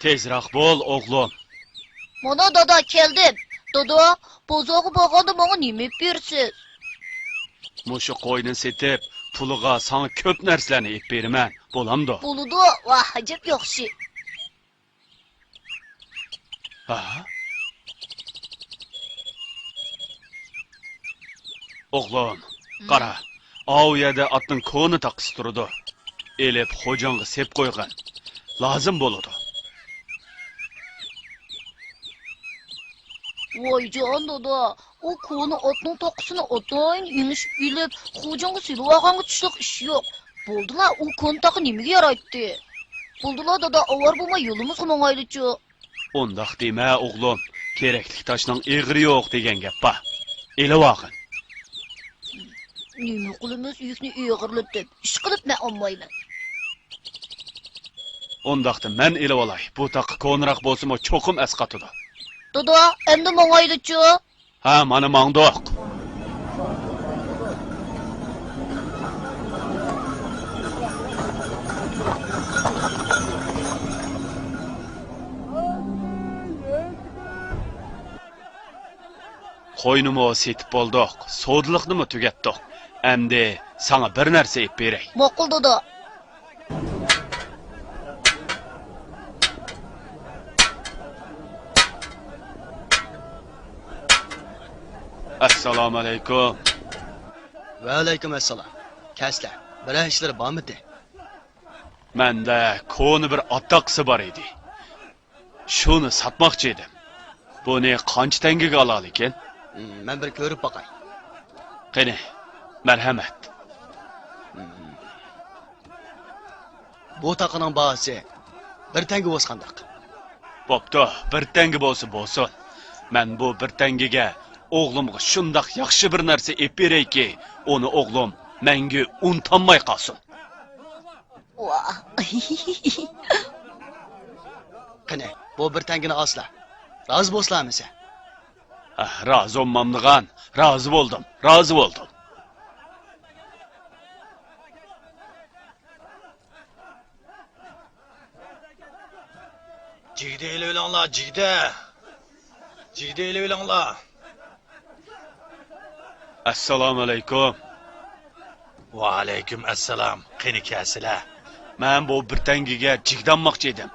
Tezroq bo'l, o'g'lim. Mana dada keldim. Dada, bozorga borganda menga nima bersiz? Mushu qo'yni setib, puliga sana ko'p narsalarni ep beraman. Bo'lamdi? Bo'ludi, va ajab yaxshi. Ha? O'g'lim, qara. O yerda otning ko'ni taqis turdi. Elib xo'jonga sep qo'ygan. Lozim bo'ladi. Voy jon dada, o konu otning toqisini otayın inish bilib, xo'jonga silib olganga tushliq ish yo'q. Bo'ldilar, u konu taqi nimaga yaraydi? Bo'ldilar dada, avar bo'lmay yo'limiz qo'ng'aylichi. Undaq dema, o'g'lim. Kerakli toshning egri yo'q degan gap bor. Elib olgin. Nima qilamiz yukni eg'irlatib, ish qilib men olmayman. Undaqda men elib olay. Bu taqi ko'nroq bo'lsa-mo cho'qim asqatidi. Dada, endi mo'ng'aylichi? Ha, mana mangdoq. Qo'ynimi setib bo'ldik, sodliqnimi tugatdik. Endi sana bir narsa ep beray. Ma'qul dada. Assalomu alaykum. Va alaykum assalom. Kaslar, biror ishlar bormidi? Menda ko'ni bir attaqsi bor edi. Shuni sotmoqchi edim. Buni qancha tangaga olal ekan? Men bir ko'rib boqay. Qani, marhamat. Bu taqining bahosi bir tanga o'sqandoq. Bo'pti, bir tanga bo'lsa bo'lsin. Men bu bir tangaga o'g'limga shundoq yaxshi bir narsa ep berayki, uni o'g'lim menga unutmay qolsin. Vah. Qani, bu bir tangani olsla. Rozi bo'lsizlarmisiz? Rozi bo'lmamdigan, rozi bo'ldim, rozi bo'ldim. Jigde elanglar, jigde. Jigde elanglar. Assalomu alaykum. Va alaykum assalom. Qani kasizlar? Men bu bir tangaga jigdanmoqchi edim.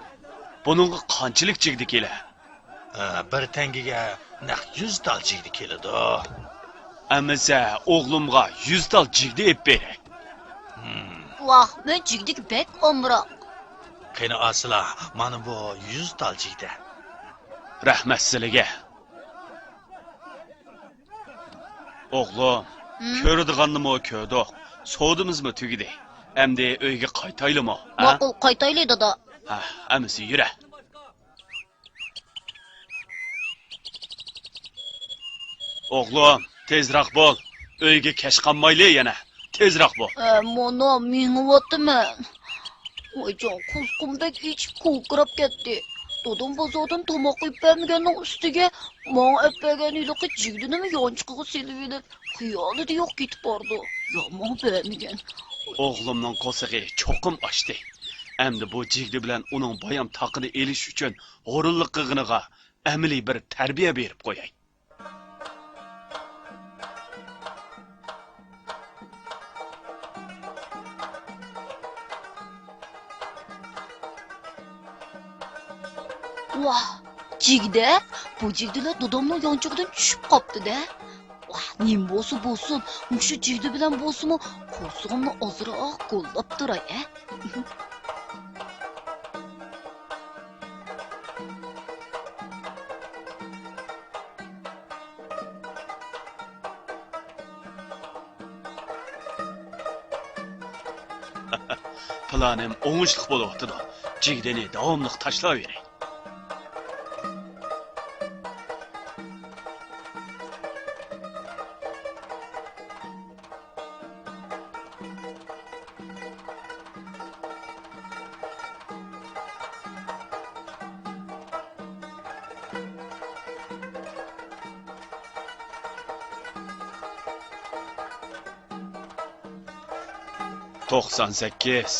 Buningga qanchalik jigdi kelar? Bir tangiga naq 100 tal jigdi keladi. Amisa o'g'limga 100 tal jigdi ep beray. Vah, men jigdik bek omroq. Qani asla, mana bu 100 tal jigdi. Rahmat sizlarga. O'g'lim, ko'radiganni-mo ko'rdik. Sodimizmi tugidi? Endi uyga qaytaylimi? Ma'qul, qaytaylik dada. Ha, amisi yura. O'g'lim, tezroq bo'l. Uyga kech qolmayli yana. Tezroq bo'l. Mana ming'iyotman. Voy jon, qulqumdek ichib ko'krab ketdi. Dodam bozordan tomoq yeb bermaganning ustiga men eppagan iliqi jigdinimi yonchiqiga selib elib, xiyolida yo'q ketib bordi. Yomon bermagan. O'g'limning qo'sig'i cho'qim ochdi. Endi bu jigdi bilan uning bayam taqini elish uchun o'rinliq qig'iniga amaliy bir tarbiya berib qo'yay. Vah, jigda, bu jigdilar dodamning yonchig'idan tushib qopti-da. Vah, nim bo'lsa bo'lsin, mushu jigdi bilan bo'lsa-mu, qo'rsig'imni ozroq qo'llab turay, Planim o'ngishli bo'lyapti. Jigdini davomli tashlayveray. To'qson sakkiz.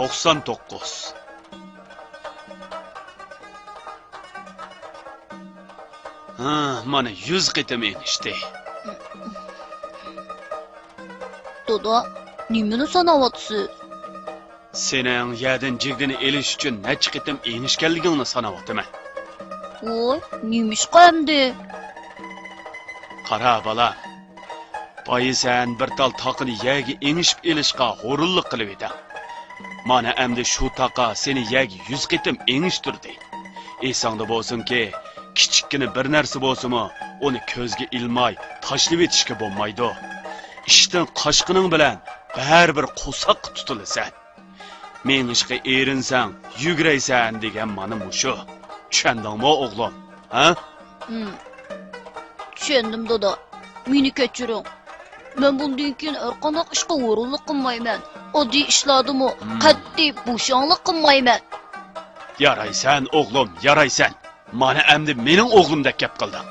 99. Ha, mana 100 qitim enişte. Doda, nimeni sanavatsiz? Sening yerdan jigdini elish uchun necha qitim enishganligingni sanayotiman. Voy, nimishqa endi? Qara bola. Boyi sen bir tal taqini yagi enishib elishqa g'ururlik qilib eding. Mana endi shu taqa seni yagi 100 qitim enishtirdi. Esingda bo'lsinki, kichikkina bir narsa bo'lsa-mu, uni ko'zga ilmay tashlab etishga bo'lmaydi. Ishdan qochqining bilan baribir qo'saq tutilasan. Men ishga erinsang, yuguraysan degan mana mushu. Tushundingmi o'g'lim? Ha? Tushundim doda. Meni kechiring. Men bundan keyin har qanday ishga o'rinlik qilmayman. Oddiy ishlardimi qat'iy bo'shonlik qilmayman. Yaraysan o'g'lim, yaraysan. Mana endi mening o'g'limdek gap qilding.